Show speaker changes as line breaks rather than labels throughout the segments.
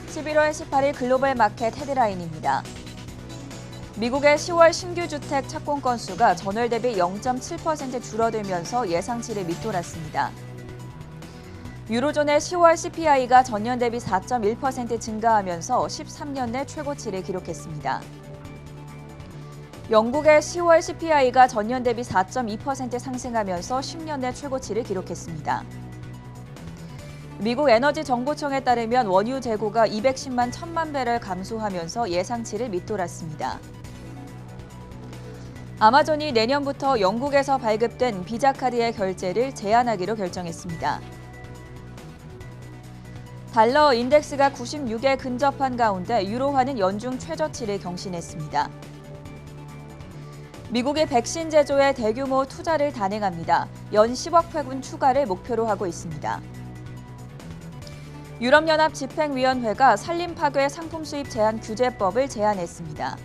11월 18일 글로벌 마켓 헤드라인입니다. 미국의 10월 신규 주택 착공 건수가 전월 대비 0.7% 줄어들면서 예상치를 밑돌았습니다. 유로존의 10월 CPI가 전년 대비 4.1% 증가하면서 13년 내 최고치를 기록했습니다. 영국의 10월 CPI가 전년 대비 4.2% 상승하면서 10년 내 최고치를 기록했습니다. 미국 에너지정보청에 따르면 원유 재고가 210만 1천만 배럴 감소하면서 예상치를 밑돌았습니다. 아마존이 내년부터 영국에서 발급된 비자 카드의 결제를 제한하기로 결정했습니다. 달러 인덱스가 96에 근접한 가운데 유로화는 연중 최저치를 경신했습니다. 미국의 백신 제조에 대규모 투자를 단행합니다. 연 10억 회분 추가를 목표로 하고 있습니다. 유럽연합 집행위원회가 산림 파괴 상품 수입 제한 규제법을 제안했습니다.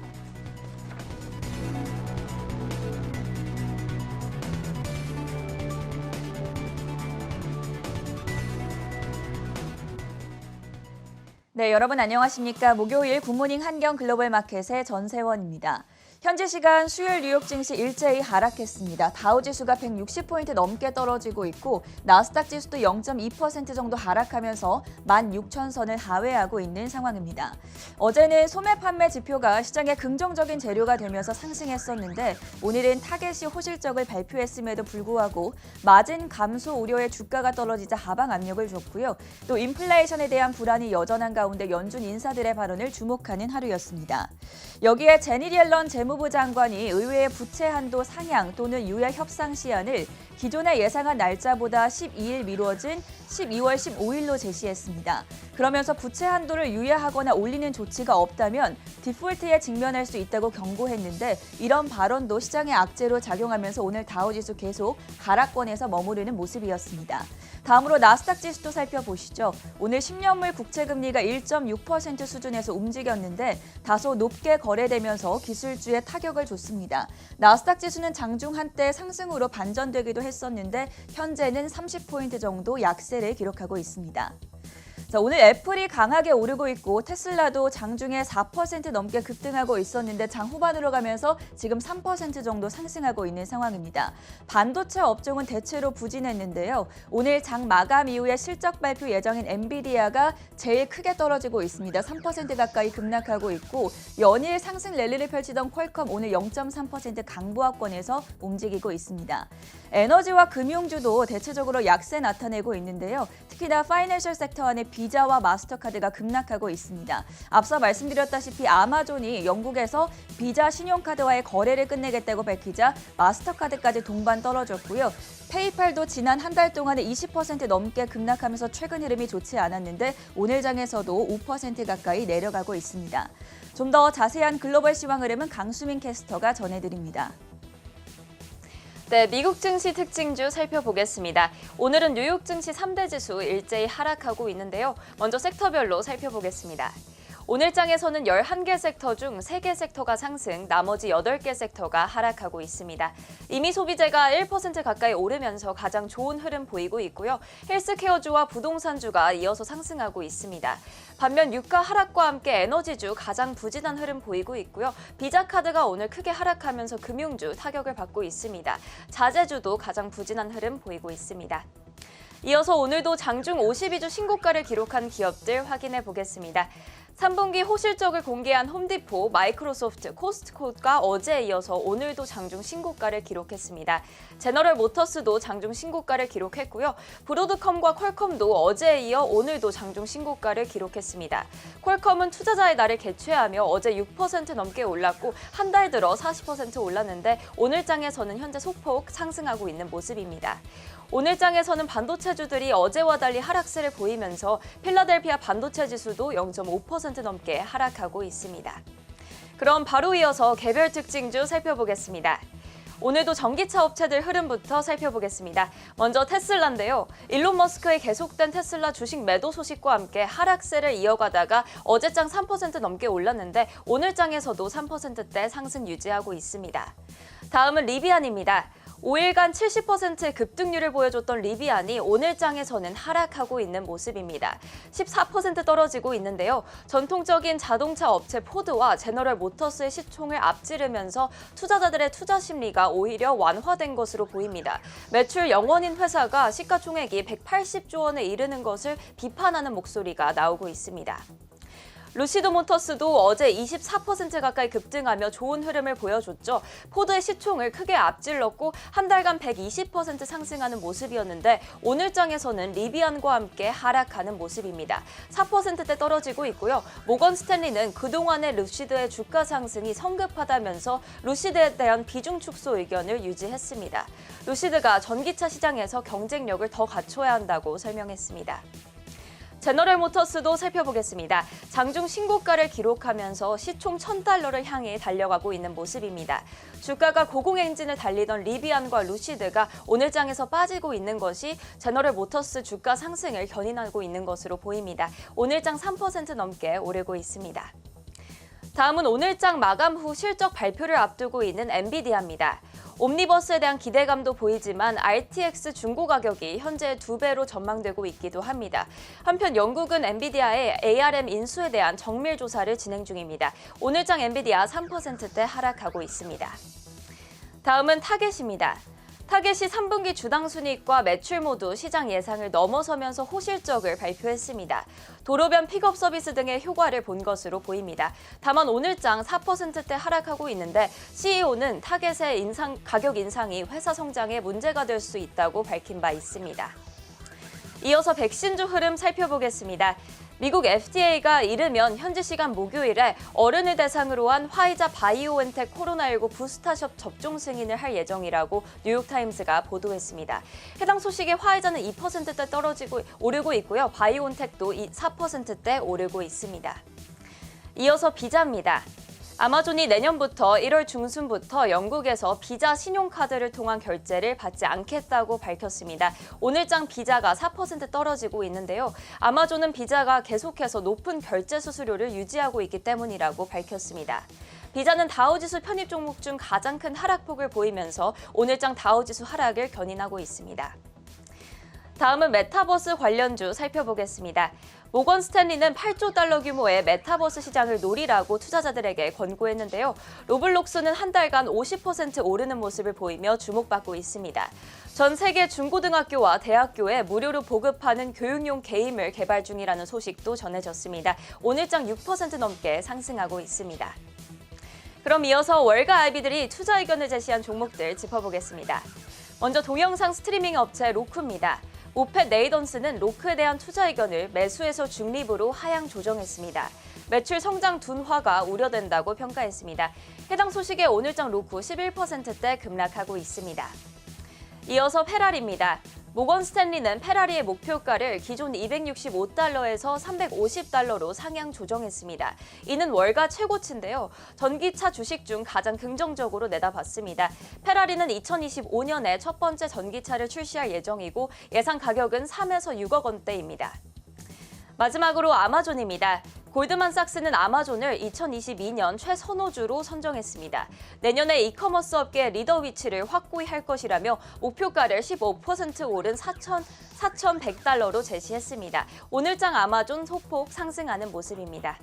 네, 여러분 안녕하십니까? 목요일 굿모닝 한경 글로벌 마켓의 전세원입니다. 현지 시간 수요일 뉴욕 증시 일제히 하락했습니다. 다우지수가 160포인트 넘게 떨어지고 있고 나스닥 지수도 0.2% 정도 하락하면서 16,000선을 하회하고 있는 상황입니다. 어제는 소매 판매 지표가 시장에 긍정적인 재료가 되면서 상승했었는데 오늘은 타겟이 호실적을 발표했음에도 불구하고 마진 감소 우려의 주가가 떨어지자 하방 압력을 줬고요. 또 인플레이션에 대한 불안이 여전한 가운데 연준 인사들의 발언을 주목하는 하루였습니다. 여기에 제닛 옐런 재무부 장관이 의회의 부채 한도 상향 또는 유예 협상 시한을 기존에 예상한 날짜보다 12일 미뤄진 12월 15일로 제시했습니다. 그러면서 부채 한도를 유예하거나 올리는 조치가 없다면 디폴트에 직면할 수 있다고 경고했는데 이런 발언도 시장의 악재로 작용하면서 오늘 다우지수 계속 하락권에서 머무르는 모습이었습니다. 다음으로 나스닥 지수도 살펴보시죠. 오늘 10년물 국채금리가 1.6% 수준에서 움직였는데 다소 높게 거래되면서 기술주에 타격을 줬습니다. 나스닥 지수는 장중 한때 상승으로 반전되기도 했었는데 현재는 30포인트 정도 약세를 기록하고 있습니다. 자, 오늘 애플이 강하게 오르고 있고 테슬라도 장중에 4% 넘게 급등하고 있었는데 장 후반으로 가면서 지금 3% 정도 상승하고 있는 상황입니다. 반도체 업종은 대체로 부진했는데요. 오늘 장 마감 이후에 실적 발표 예정인 엔비디아가 제일 크게 떨어지고 있습니다. 3% 가까이 급락하고 있고 연일 상승 랠리를 펼치던 퀄컴 오늘 0.3% 강보합권에서 움직이고 있습니다. 에너지와 금융주도 대체적으로 약세 나타내고 있는데요. 특히나 파이낸셜 섹터 안에 비자와 마스터카드가 급락하고 있습니다. 앞서 말씀드렸다시피 아마존이 영국에서 비자 신용카드와의 거래를 끝내겠다고 밝히자 마스터카드까지 동반 떨어졌고요. 페이팔도 지난 한 달 동안에 20% 넘게 급락하면서 최근 흐름이 좋지 않았는데 오늘 장에서도 5% 가까이 내려가고 있습니다. 좀 더 자세한 글로벌 시황 흐름은 강수민 캐스터가 전해드립니다.
네, 미국 증시 특징주 살펴보겠습니다. 오늘은 뉴욕 증시 3대 지수 일제히 하락하고 있는데요. 먼저 섹터별로 살펴보겠습니다. 오늘 장에서는 11개 섹터 중 3개 섹터가 상승, 나머지 8개 섹터가 하락하고 있습니다. 이미 소비재가 1% 가까이 오르면서 가장 좋은 흐름 보이고 있고요. 헬스케어주와 부동산주가 이어서 상승하고 있습니다. 반면 유가 하락과 함께 에너지주 가장 부진한 흐름 보이고 있고요. 비자카드가 오늘 크게 하락하면서 금융주 타격을 받고 있습니다. 자재주도 가장 부진한 흐름 보이고 있습니다. 이어서 오늘도 장중 52주 신고가를 기록한 기업들 확인해 보겠습니다. 3분기 호실적을 공개한 홈디포, 마이크로소프트, 코스트코가 어제에 이어서 오늘도 장중 신고가를 기록했습니다. 제너럴 모터스도 장중 신고가를 기록했고요. 브로드컴과 퀄컴도 어제에 이어 오늘도 장중 신고가를 기록했습니다. 퀄컴은 투자자의 날을 개최하며 어제 6% 넘게 올랐고 한 달 들어 40% 올랐는데 오늘 장에서는 현재 소폭 상승하고 있는 모습입니다. 오늘 장에서는 반도체주들이 어제와 달리 하락세를 보이면서 필라델피아 반도체 지수도 0.5% 넘게 하락하고 있습니다. 그럼 바로 이어서 개별 특징주 살펴보겠습니다. 오늘도 전기차 업체들 흐름부터 살펴보겠습니다. 먼저 테슬라인데요. 일론 머스크의 계속된 테슬라 주식 매도 소식과 함께 하락세를 이어가다가 어제장 3% 넘게 올랐는데 오늘 장에서도 3%대 상승 유지하고 있습니다. 다음은 리비안입니다. 5일간 70%의 급등률을 보여줬던 리비안이 오늘 장에서는 하락하고 있는 모습입니다. 14% 떨어지고 있는데요. 전통적인 자동차 업체 포드와 제너럴 모터스의 시총을 앞지르면서 투자자들의 투자 심리가 오히려 완화된 것으로 보입니다. 매출 영원인 회사가 시가총액이 180조 원에 이르는 것을 비판하는 목소리가 나오고 있습니다. 루시드 모터스도 어제 24% 가까이 급등하며 좋은 흐름을 보여줬죠. 포드의 시총을 크게 앞질렀고 한 달간 120% 상승하는 모습이었는데 오늘 장에서는 리비안과 함께 하락하는 모습입니다. 4%대 떨어지고 있고요. 모건 스탠리는 그동안의 루시드의 주가 상승이 성급하다면서 루시드에 대한 비중 축소 의견을 유지했습니다. 루시드가 전기차 시장에서 경쟁력을 더 갖춰야 한다고 설명했습니다. 제너럴 모터스도 살펴보겠습니다. 장중 신고가를 기록하면서 시총 $1,000를 향해 달려가고 있는 모습입니다. 주가가 고공행진을 달리던 리비안과 루시드가 오늘 장에서 빠지고 있는 것이 제너럴 모터스 주가 상승을 견인하고 있는 것으로 보입니다. 오늘 장 3% 넘게 오르고 있습니다. 다음은 오늘 장 마감 후 실적 발표를 앞두고 있는 엔비디아입니다. 옴니버스에 대한 기대감도 보이지만 RTX 중고 가격이 현재 2배로 전망되고 있기도 합니다. 한편 영국은 엔비디아의 ARM 인수에 대한 정밀 조사를 진행 중입니다. 오늘 장 엔비디아 3%대 하락하고 있습니다. 다음은 타겟입니다. 타겟이 3분기 주당 순이익과 매출 모두 시장 예상을 넘어서면서 호실적을 발표했습니다. 도로변 픽업 서비스 등의 효과를 본 것으로 보입니다. 다만 오늘 장 4%대 하락하고 있는데 CEO는 타겟의 가격 인상이 회사 성장에 문제가 될 수 있다고 밝힌 바 있습니다. 이어서 백신주 흐름 살펴보겠습니다. 미국 FDA가 이르면 현지 시간 목요일에 어른을 대상으로 한 화이자 바이오엔텍 코로나19 부스터샷 접종 승인을 할 예정이라고 뉴욕타임스가 보도했습니다. 해당 소식에 화이자는 2%대 오르고 있고요. 바이오엔텍도 4%대 오르고 있습니다. 이어서 비자입니다. 아마존이 내년부터 1월 중순부터 영국에서 비자 신용카드를 통한 결제를 받지 않겠다고 밝혔습니다. 오늘장 비자가 4% 떨어지고 있는데요. 아마존은 비자가 계속해서 높은 결제 수수료를 유지하고 있기 때문이라고 밝혔습니다. 비자는 다우지수 편입 종목 중 가장 큰 하락폭을 보이면서 오늘장 다우지수 하락을 견인하고 있습니다. 다음은 메타버스 관련주 살펴보겠습니다. 모건 스탠리는 8조 달러 규모의 메타버스 시장을 노리라고 투자자들에게 권고했는데요. 로블록스는 한 달간 50% 오르는 모습을 보이며 주목받고 있습니다. 전 세계 중고등학교와 대학교에 무료로 보급하는 교육용 게임을 개발 중이라는 소식도 전해졌습니다. 오늘장 6% 넘게 상승하고 있습니다. 그럼 이어서 월가 IB들이 투자 의견을 제시한 종목들 짚어보겠습니다. 먼저 동영상 스트리밍 업체 로크입니다. 오펫 네이던스는 로크에 대한 투자 의견을 매수에서 중립으로 하향 조정했습니다. 매출 성장 둔화가 우려된다고 평가했습니다. 해당 소식에 오늘장 로크 11%대 급락하고 있습니다. 이어서 페라리입니다. 모건 스탠리는 페라리의 목표가를 기존 265달러에서 350달러로 상향 조정했습니다. 이는 월가 최고치인데요. 전기차 주식 중 가장 긍정적으로 내다봤습니다. 페라리는 2025년에 첫 번째 전기차를 출시할 예정이고 예상 가격은 3에서 6억 원대입니다. 마지막으로 아마존입니다. 골드만삭스는 아마존을 2022년 최선호주로 선정했습니다. 내년에 이커머스 업계의 리더 위치를 확고히 할 것이라며 목표가를 15% 오른 4,100달러로 제시했습니다. 오늘장 아마존 소폭 상승하는 모습입니다.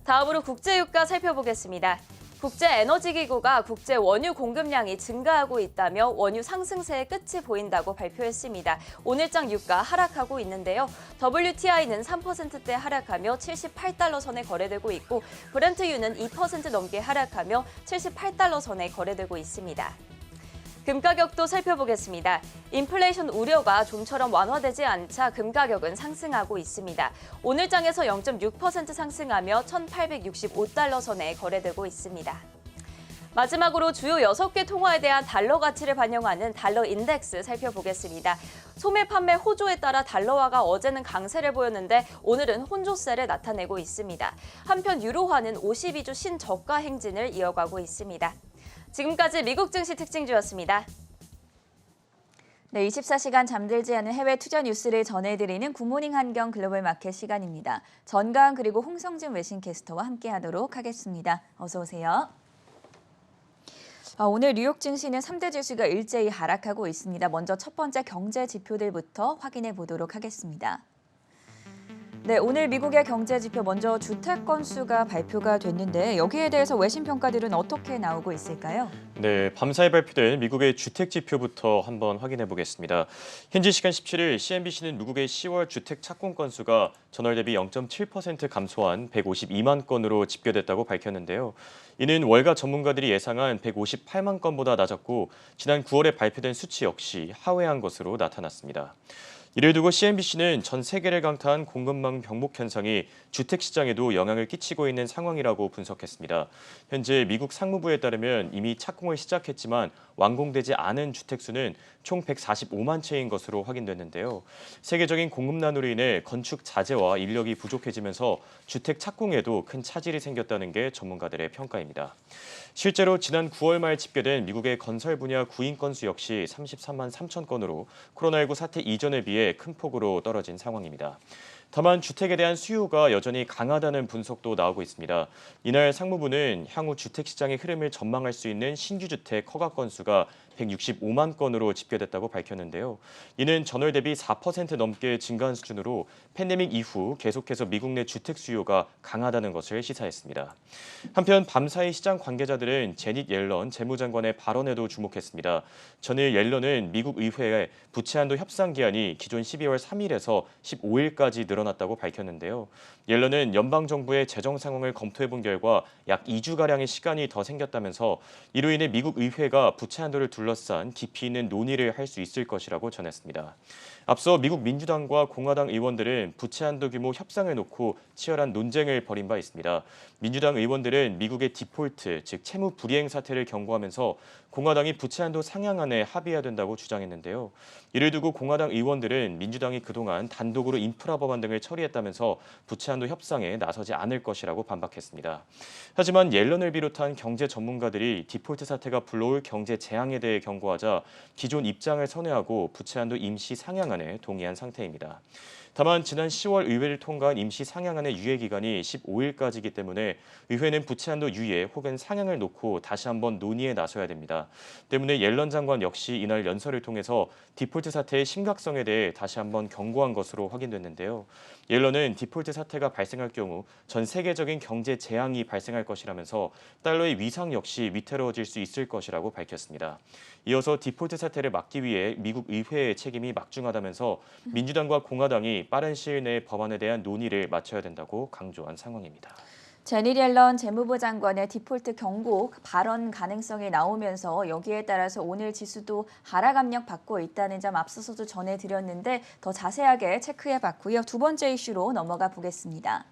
다음으로 국제유가 살펴보겠습니다. 국제에너지기구가 국제 원유 공급량이 증가하고 있다며 원유 상승세의 끝이 보인다고 발표했습니다. 오늘장 유가 하락하고 있는데요. WTI는 3%대 하락하며 78달러 선에 거래되고 있고 브렌트유는 2% 넘게 하락하며 78달러 선에 거래되고 있습니다. 금 가격도 살펴보겠습니다. 인플레이션 우려가 좀처럼 완화되지 않자 금 가격은 상승하고 있습니다. 오늘 장에서 0.6% 상승하며 1,865달러 선에 거래되고 있습니다. 마지막으로 주요 6개 통화에 대한 달러 가치를 반영하는 달러 인덱스 살펴보겠습니다. 소매 판매 호조에 따라 달러화가 어제는 강세를 보였는데 오늘은 혼조세를 나타내고 있습니다. 한편 유로화는 52주 신저가 행진을 이어가고 있습니다. 지금까지 미국 증시 특징주였습니다.
네, 24시간 잠들지 않은 해외 투자 뉴스를 전해드리는 굿모닝 한경 글로벌 마켓 시간입니다. 전가은 그리고 홍성진 외신캐스터와 함께하도록 하겠습니다. 어서 오세요. 오늘 뉴욕 증시는 3대 지수가 일제히 하락하고 있습니다. 먼저 첫 번째 경제 지표들부터 확인해 보도록 하겠습니다. 네, 오늘 미국의 경제 지표 먼저 주택 건수가 발표가 됐는데 여기에 대해서 외신 평가들은 어떻게 나오고 있을까요?
네, 밤사이 발표된 미국의 주택 지표부터 한번 확인해 보겠습니다. 현지 시간 17일 CNBC는 미국의 10월 주택 착공 건수가 전월 대비 0.7% 감소한 152만 건으로 집계됐다고 밝혔는데요. 이는 월가 전문가들이 예상한 158만 건보다 낮았고 지난 9월에 발표된 수치 역시 하회한 것으로 나타났습니다. 이를 두고 CNBC는 전 세계를 강타한 공급망 병목 현상이 주택 시장에도 영향을 끼치고 있는 상황이라고 분석했습니다. 현재 미국 상무부에 따르면 이미 착공을 시작했지만 완공되지 않은 주택 수는 총 145만 채인 것으로 확인됐는데요. 세계적인 공급난으로 인해 건축 자재와 인력이 부족해지면서 주택 착공에도 큰 차질이 생겼다는 게 전문가들의 평가입니다. 실제로 지난 9월 말 집계된 미국의 건설 분야 구인 건수 역시 33만 3천 건으로 코로나19 사태 이전에 비해 큰 폭으로 떨어진 상황입니다. 다만 주택에 대한 수요가 여전히 강하다는 분석도 나오고 있습니다. 이날 상무부는 향후 주택 시장의 흐름을 전망할 수 있는 신규 주택 허가 건수가 165만 건으로 집계됐다고 밝혔는데요. 이는 전월 대비 4% 넘게 증가한 수준으로 팬데믹 이후 계속해서 미국 내 주택 수요가 강하다는 것을 시사했습니다. 한편 밤사이 시장 관계자들은 제닛 옐런 재무장관의 발언에도 주목했습니다. 전일 옐런은 미국 의회의 부채 한도 협상 기한이 기존 12월 3일에서 15일까지 늘어났다고 밝혔는데요. 옐런은 연방정부의 재정 상황을 검토해본 결과 약 2주가량의 시간이 더 생겼다면서 이로 인해 미국 의회가 부채 한도를 둘러싼 깊이 있는 논의를 할 수 있을 것이라고 전했습니다. 앞서 미국 민주당과 공화당 의원들은 부채 한도 규모 협상을 놓고 치열한 논쟁을 벌인 바 있습니다. 민주당 의원들은 미국의 디폴트, 즉 채무 불이행 사태를 경고하면서 공화당이 부채 한도 상향안에 합의해야 된다고 주장했는데요. 이를 두고 공화당 의원들은 민주당이 그동안 단독으로 인프라 법안 등을 처리했다면서 부채 한도 협상에 나서지 않을 것이라고 반박했습니다. 하지만 옐런을 비롯한 경제 전문가들이 디폴트 사태가 불러올 경제 재앙에 대해 경고하자 기존 입장을 선회하고 부채 한도 임시 상향안에 동의한 상태입니다. 다만 지난 10월 의회를 통과한 임시 상향안의 유예 기간이 15일까지이기 때문에 의회는 부채 한도 유예 혹은 상향을 놓고 다시 한번 논의에 나서야 됩니다. 때문에 옐런 장관 역시 이날 연설을 통해서 디폴트 사태의 심각성에 대해 다시 한번 경고한 것으로 확인됐는데요. 옐런은 디폴트 사태가 발생할 경우 전 세계적인 경제 재앙이 발생할 것이라면서 달러의 위상 역시 위태로워질 수 있을 것이라고 밝혔습니다. 이어서 디폴트 사태를 막기 위해 미국 의회의 책임이 막중하다면서 민주당과 공화당이 빠른 시일 내에 법안에 대한 논의를 마쳐야 된다고 강조한 상황입니다.
제닛 옐런 재무부 장관의 디폴트 경고 발언 가능성이 나오면서 여기에 따라서 오늘 지수도 하락 압력 받고 있다는 점 앞서서도 전해드렸는데 더 자세하게 체크해봤고요. 두 번째 이슈로 넘어가 보겠습니다.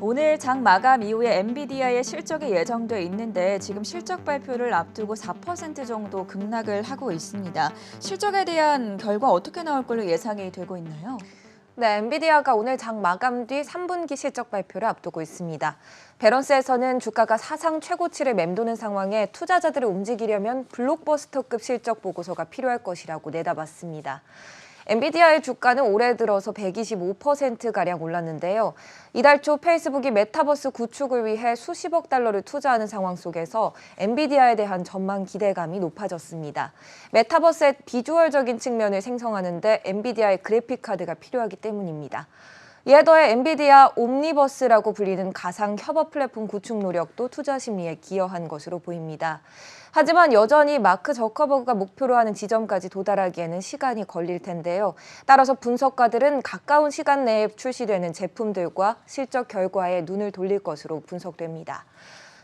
오늘 장 마감 이후에 엔비디아의 실적이 예정돼 있는데 지금 실적 발표를 앞두고 4% 정도 급락을 하고 있습니다. 실적에 대한 결과 어떻게 나올 걸로 예상이 되고 있나요?
네, 엔비디아가 오늘 장 마감 뒤 3분기 실적 발표를 앞두고 있습니다. 베런스에서는 주가가 사상 최고치를 맴도는 상황에 투자자들을 움직이려면 블록버스터급 실적 보고서가 필요할 것이라고 내다봤습니다. 엔비디아의 주가는 올해 들어서 125%가량 올랐는데요. 이달 초 페이스북이 메타버스 구축을 위해 수십억 달러를 투자하는 상황 속에서 엔비디아에 대한 전망 기대감이 높아졌습니다. 메타버스의 비주얼적인 측면을 생성하는 데 엔비디아의 그래픽카드가 필요하기 때문입니다. 이에 더해 엔비디아 옴니버스라고 불리는 가상 협업 플랫폼 구축 노력도 투자 심리에 기여한 것으로 보입니다. 하지만 여전히 마크 저커버그가 목표로 하는 지점까지 도달하기에는 시간이 걸릴 텐데요. 따라서 분석가들은 가까운 시간 내에 출시되는 제품들과 실적 결과에 눈을 돌릴 것으로 분석됩니다.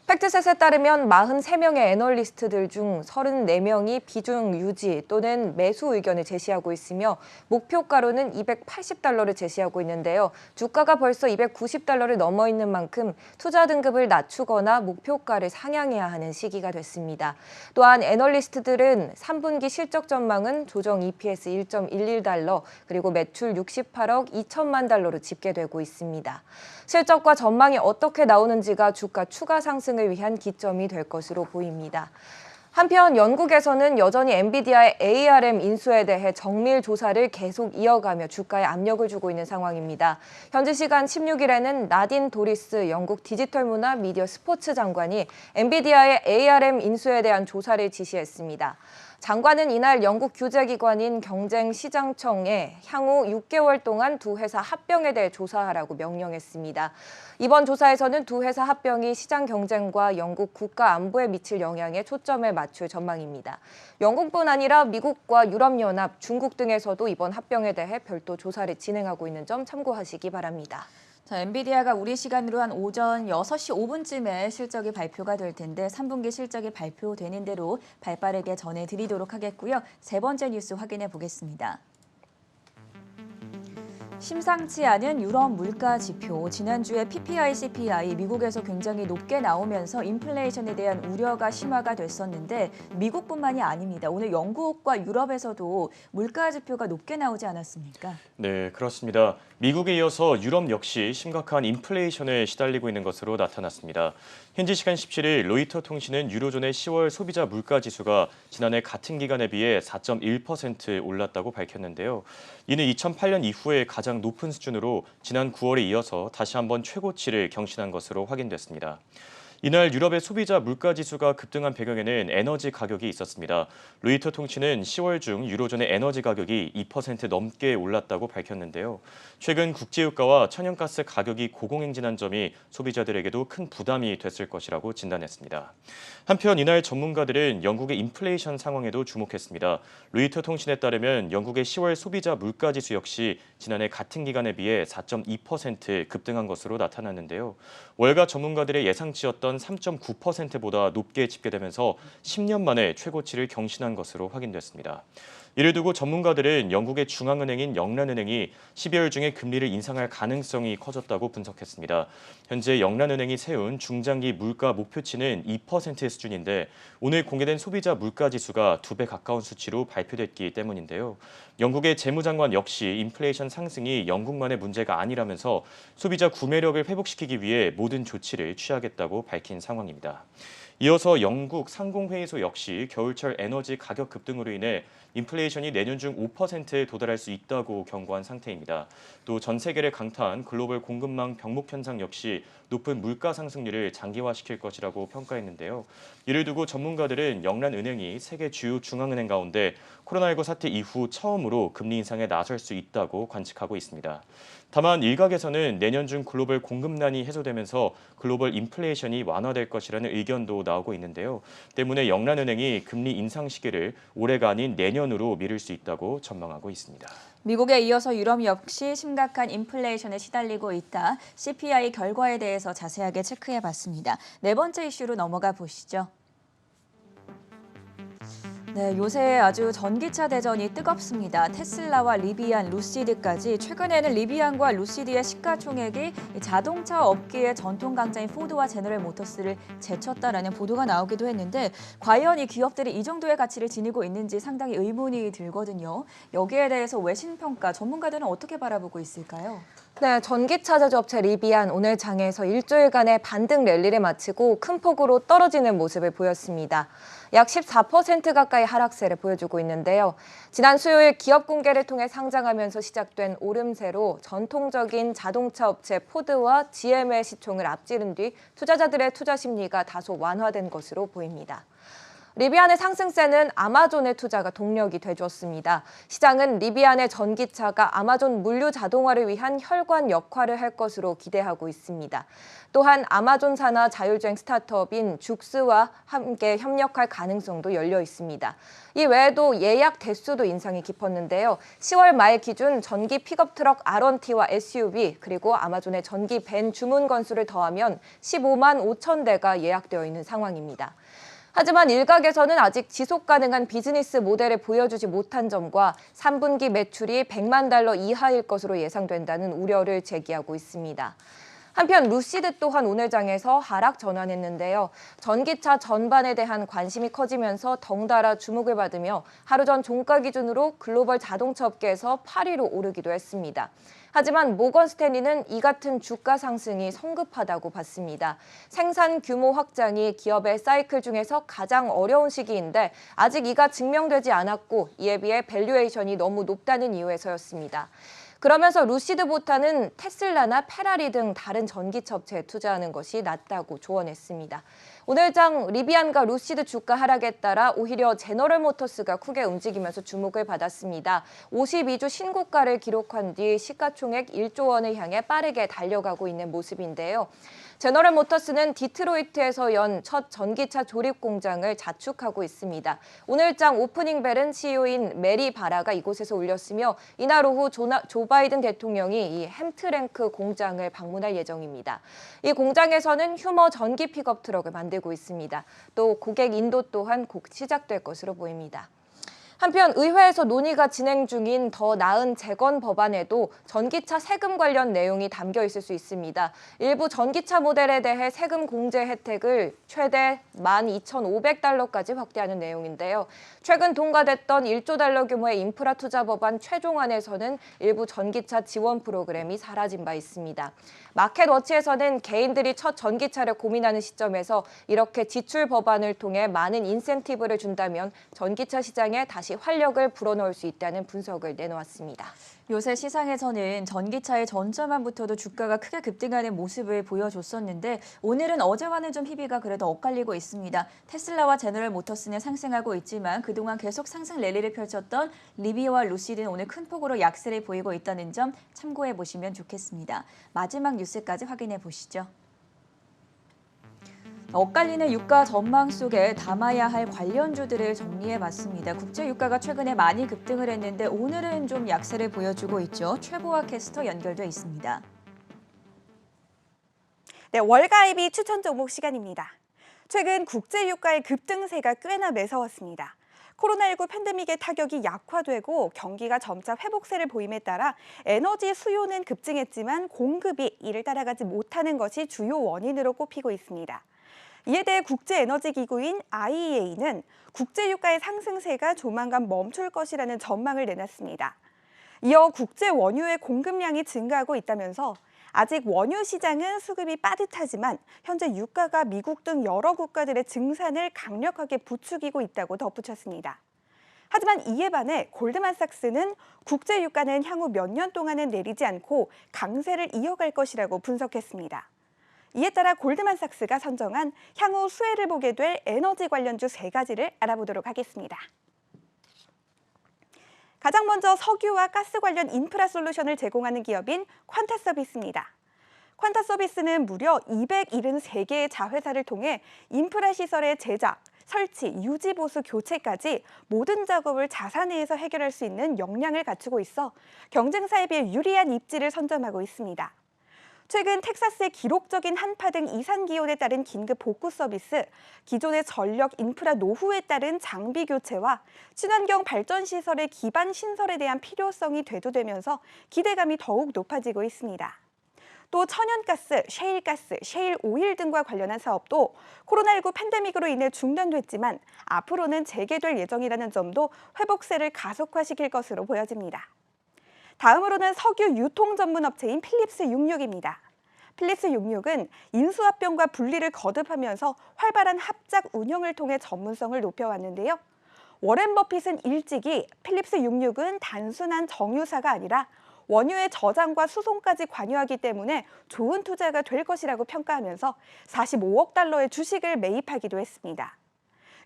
팩트셋에 따르면 43명의 애널리스트들 중 34명이 비중 유지 또는 매수 의견을 제시하고 있으며 목표가로는 $280를 제시하고 있는데요. 주가가 벌써 $290를 넘어 있는 만큼 투자 등급을 낮추거나 목표가를 상향해야 하는 시기가 됐습니다. 또한 애널리스트들은 3분기 실적 전망은 조정 EPS 1.11달러 그리고 매출 68억 2천만 달러로 집계되고 있습니다. 실적과 전망이 어떻게 나오는지가 주가 추가 상승을 위한 기점이 될 것으로 보입니다. 한편 영국에서는 여전히 엔비디아의 ARM 인수에 대해 정밀 조사를 계속 이어가며 주가에 압력을 주고 있는 상황입니다. 현지 시간 16일에는 나딘 도리스 영국 디지털 문화 미디어 스포츠 장관이 엔비디아의 ARM 인수에 대한 조사를 지시했습니다. 장관은 이날 영국 규제기관인 경쟁시장청에 향후 6개월 동안 두 회사 합병에 대해 조사하라고 명령했습니다. 이번 조사에서는 두 회사 합병이 시장 경쟁과 영국 국가 안보에 미칠 영향에 초점을 맞출 전망입니다. 영국뿐 아니라 미국과 유럽연합, 중국 등에서도 이번 합병에 대해 별도 조사를 진행하고 있는 점 참고하시기 바랍니다.
자, 엔비디아가 우리 시간으로 한 오전 6시 5분쯤에 실적이 발표가 될 텐데 3분기 실적이 발표되는 대로 발빠르게 전해드리도록 하겠고요. 세 번째 뉴스 확인해 보겠습니다. 심상치 않은 유럽 물가 지표, 지난주에 PPI, CPI 미국에서 굉장히 높게 나오면서 인플레이션에 대한 우려가 심화가 됐었는데 미국뿐만이 아닙니다. 오늘 영국과 유럽에서도 물가 지표가 높게 나오지 않았습니까?
네, 그렇습니다. 미국에 이어서 유럽 역시 심각한 인플레이션에 시달리고 있는 것으로 나타났습니다. 현지 시간 17일 로이터 통신은 유로존의 10월 소비자 물가 지수가 지난해 같은 기간에 비해 4.1% 올랐다고 밝혔는데요. 이는 2008년 이후에 가장 높은 수준으로 지난 9월에 이어서 다시 한번 최고치를 경신한 것으로 확인됐습니다. 이날 유럽의 소비자 물가 지수가 급등한 배경에는 에너지 가격이 있었습니다. 로이터 통신은 10월 중 유로존의 에너지 가격이 2% 넘게 올랐다고 밝혔는데요. 최근 국제유가와 천연가스 가격이 고공행진한 점이 소비자들에게도 큰 부담이 됐을 것이라고 진단했습니다. 한편 이날 전문가들은 영국의 인플레이션 상황에도 주목했습니다. 로이터 통신에 따르면 영국의 10월 소비자 물가 지수 역시 지난해 같은 기간에 비해 4.2% 급등한 것으로 나타났는데요. 월가 전문가들의 예상치였던 3.9%보다 높게 집계되면서 10년 만에 최고치를 경신한 것으로 확인됐습니다. 이를 두고 전문가들은 영국의 중앙은행인 영란은행이 12월 중에 금리를 인상할 가능성이 커졌다고 분석했습니다. 현재 영란은행이 세운 중장기 물가 목표치는 2% 수준인데 오늘 공개된 소비자 물가 지수가 2배 가까운 수치로 발표됐기 때문인데요. 영국의 재무장관 역시 인플레이션 상승이 영국만의 문제가 아니라면서 소비자 구매력을 회복시키기 위해 모든 조치를 취하겠다고 밝힌 상황입니다. 이어서 영국 상공회의소 역시 겨울철 에너지 가격 급등으로 인해 인플레이션이 내년 중 5%에 도달할 수 있다고 경고한 상태입니다. 또 전 세계를 강타한 글로벌 공급망 병목 현상 역시 높은 물가 상승률을 장기화시킬 것이라고 평가했는데요. 이를 두고 전문가들은 영란은행이 세계 주요 중앙은행 가운데 코로나19 사태 이후 처음으로 금리 인상에 나설 수 있다고 관측하고 있습니다. 다만 일각에서는 내년 중 글로벌 공급난이 해소되면서 글로벌 인플레이션이 완화될 것이라는 의견도 나오고 있는데요. 때문에 영란은행이 금리 인상 시기를 올해가 아닌 내년으로 미룰 수 있다고 전망하고 있습니다.
미국에 이어서 유럽 역시 심각한 인플레이션에 시달리고 있다. CPI 결과에 대해서 자세하게 체크해봤습니다. 네 번째 이슈로 넘어가 보시죠. 네, 요새 아주 전기차 대전이 뜨겁습니다. 테슬라와 리비안, 루시드까지 최근에는 리비안과 루시드의 시가총액이 자동차 업계의 전통 강자인 포드와 제너럴 모터스를 제쳤다라는 보도가 나오기도 했는데 과연 이 기업들이 이 정도의 가치를 지니고 있는지 상당히 의문이 들거든요. 여기에 대해서 외신평가 전문가들은 어떻게 바라보고 있을까요?
네, 전기차 제조업체 리비안 오늘 장에서 일주일간의 반등 랠리를 마치고 큰 폭으로 떨어지는 모습을 보였습니다. 약 14% 가까이 하락세를 보여주고 있는데요. 지난 수요일 기업 공개를 통해 상장하면서 시작된 오름세로 전통적인 자동차 업체 포드와 GM의 시총을 앞지른 뒤 투자자들의 투자 심리가 다소 완화된 것으로 보입니다. 리비안의 상승세는 아마존의 투자가 동력이 돼줬습니다. 시장은 리비안의 전기차가 아마존 물류 자동화를 위한 혈관 역할을 할 것으로 기대하고 있습니다. 또한 아마존 산하 자율주행 스타트업인 죽스와 함께 협력할 가능성도 열려 있습니다. 이 외에도 예약 대수도 인상이 깊었는데요. 10월 말 기준 전기 픽업 트럭 R1T와 SUV 그리고 아마존의 전기 밴 주문 건수를 더하면 15만 5천 대가 예약되어 있는 상황입니다. 하지만 일각에서는 아직 지속 가능한 비즈니스 모델을 보여주지 못한 점과 3분기 매출이 $100만 이하일 것으로 예상된다는 우려를 제기하고 있습니다. 한편 루시드 또한 오늘 장에서 하락 전환했는데요. 전기차 전반에 대한 관심이 커지면서 덩달아 주목을 받으며 하루 전 종가 기준으로 글로벌 자동차 업계에서 8위로 오르기도 했습니다. 하지만 모건 스탠리는 이 같은 주가 상승이 성급하다고 봤습니다. 생산 규모 확장이 기업의 사이클 중에서 가장 어려운 시기인데 아직 이가 증명되지 않았고 이에 비해 밸류에이션이 너무 높다는 이유에서였습니다. 그러면서 루시드보다는 테슬라나 페라리 등 다른 전기차 업체에 투자하는 것이 낫다고 조언했습니다. 오늘 장 리비안과 루시드 주가 하락에 따라 오히려 제너럴 모터스가 크게 움직이면서 주목을 받았습니다. 52주 신고가를 기록한 뒤 시가총액 1조 원을 향해 빠르게 달려가고 있는 모습인데요. 제너럴 모터스는 디트로이트에서 연 첫 전기차 조립 공장을 자축하고 있습니다. 오늘 장 오프닝 벨은 CEO인 메리 바라가 이곳에서 울렸으며 이날 오후 조 바이든 대통령이 이 햄트랭크 공장을 방문할 예정입니다. 이 공장에서는 휴머 전기 픽업 트럭을 만들고 있습니다. 또 고객 인도 또한 곧 시작될 것으로 보입니다. 한편 의회에서 논의가 진행 중인 더 나은 재건 법안에도 전기차 세금 관련 내용이 담겨 있을 수 있습니다. 일부 전기차 모델에 대해 세금 공제 혜택을 최대 12,500달러까지 확대하는 내용인데요. 최근 통과됐던 1조 달러 규모의 인프라 투자 법안 최종안에서는 일부 전기차 지원 프로그램이 사라진 바 있습니다. 마켓워치에서는 개인들이 첫 전기차를 고민하는 시점에서 이렇게 지출 법안을 통해 많은 인센티브를 준다면 전기차 시장에 다시 활력을 불어넣을 수 있다는 분석을 내놓았습니다.
요새 시장에서는 전기차의 전자만부터도 주가가 크게 급등하는 모습을 보여줬었는데 오늘은 어제와는 좀 희비가 그래도 엇갈리고 있습니다. 테슬라와 제너럴 모터스는 상승하고 있지만 그동안 계속 상승 랠리를 펼쳤던 리비아와 루시드는 오늘 큰 폭으로 약세를 보이고 있다는 점 참고해 보시면 좋겠습니다. 마지막 뉴스까지 확인해 보시죠. 엇갈리는 유가 전망 속에 담아야 할 관련주들을 정리해봤습니다. 국제 유가가 최근에 많이 급등을 했는데 오늘은 좀 약세를 보여주고 있죠. 최보아 캐스터 연결돼 있습니다.
네, 월가입이 추천 종목 시간입니다. 최근 국제 유가의 급등세가 꽤나 매서웠습니다. 코로나19 팬데믹의 타격이 약화되고 경기가 점차 회복세를 보임에 따라 에너지 수요는 급증했지만 공급이 이를 따라가지 못하는 것이 주요 원인으로 꼽히고 있습니다. 이에 대해 국제에너지기구인 IEA는 국제유가의 상승세가 조만간 멈출 것이라는 전망을 내놨습니다. 이어 국제 원유의 공급량이 증가하고 있다면서 아직 원유 시장은 수급이 빠듯하지만 현재 유가가 미국 등 여러 국가들의 증산을 강력하게 부추기고 있다고 덧붙였습니다. 하지만 이에 반해 골드만삭스는 국제 유가는 향후 몇 년 동안은 내리지 않고 강세를 이어갈 것이라고 분석했습니다. 이에 따라 골드만삭스가 선정한 향후 수혜를 보게 될 에너지 관련주 3가지를 알아보도록 하겠습니다. 가장 먼저 석유와 가스 관련 인프라 솔루션을 제공하는 기업인 퀀타서비스입니다. 퀀타서비스는 무려 273개의 자회사를 통해 인프라 시설의 제작, 설치, 유지, 보수, 교체까지 모든 작업을 자사내에서 해결할 수 있는 역량을 갖추고 있어 경쟁사에 비해 유리한 입지를 선점하고 있습니다. 최근 텍사스의 기록적인 한파 등 이상 기온에 따른 긴급 복구 서비스, 기존의 전력 인프라 노후에 따른 장비 교체와 친환경 발전 시설의 기반 신설에 대한 필요성이 대두되면서 기대감이 더욱 높아지고 있습니다. 또 천연가스, 셰일가스, 셰일오일 등과 관련한 사업도 코로나19 팬데믹으로 인해 중단됐지만 앞으로는 재개될 예정이라는 점도 회복세를 가속화시킬 것으로 보여집니다. 다음으로는 석유 유통 전문 업체인 필립스 66입니다. 필립스 66은 인수합병과 분리를 거듭하면서 활발한 합작 운영을 통해 전문성을 높여왔는데요. 워렌 버핏은 일찍이 필립스 66은 단순한 정유사가 아니라 원유의 저장과 수송까지 관여하기 때문에 좋은 투자가 될 것이라고 평가하면서 45억 달러의 주식을 매입하기도 했습니다.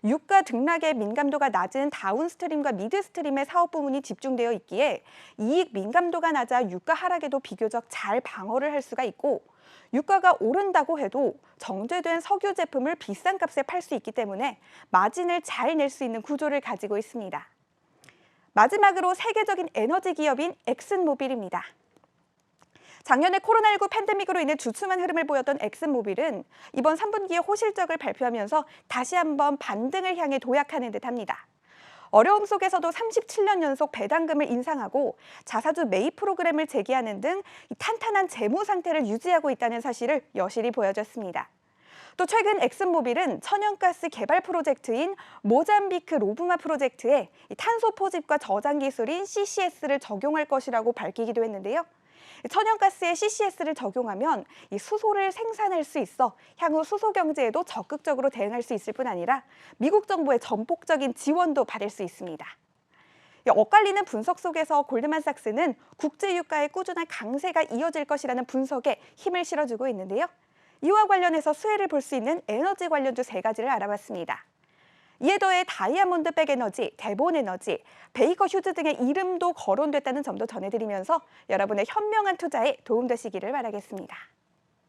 유가 등락에 민감도가 낮은 다운스트림과 미드스트림의 사업 부문이 집중되어 있기에 이익 민감도가 낮아 유가 하락에도 비교적 잘 방어를 할 수가 있고 유가가 오른다고 해도 정제된 석유 제품을 비싼 값에 팔 수 있기 때문에 마진을 잘 낼 수 있는 구조를 가지고 있습니다. 마지막으로 세계적인 에너지 기업인 엑슨모빌입니다. 작년에 코로나19 팬데믹으로 인해 주춤한 흐름을 보였던 엑슨모빌은 이번 3분기에 호실적을 발표하면서 다시 한번 반등을 향해 도약하는 듯합니다. 어려움 속에서도 37년 연속 배당금을 인상하고 자사주 매입 프로그램을 제기하는 등 탄탄한 재무 상태를 유지하고 있다는 사실을 여실히 보여줬습니다. 또 최근 엑슨모빌은 천연가스 개발 프로젝트인 모잠비크 로붕아 프로젝트에 탄소 포집과 저장 기술인 CCS를 적용할 것이라고 밝히기도 했는데요. 천연가스에 CCS를 적용하면 이 수소를 생산할 수 있어 향후 수소 경제에도 적극적으로 대응할 수 있을 뿐 아니라 미국 정부의 전폭적인 지원도 받을 수 있습니다. 엇갈리는 분석 속에서 골드만삭스는 국제 유가의 꾸준한 강세가 이어질 것이라는 분석에 힘을 실어주고 있는데요. 이와 관련해서 수혜를 볼 수 있는 에너지 관련주 3가지를 알아봤습니다. 이에 더해 다이아몬드백 에너지, 대본 에너지, 베이커 휴즈 등의 이름도 거론됐다는 점도 전해드리면서 여러분의 현명한 투자에 도움되시기를 바라겠습니다.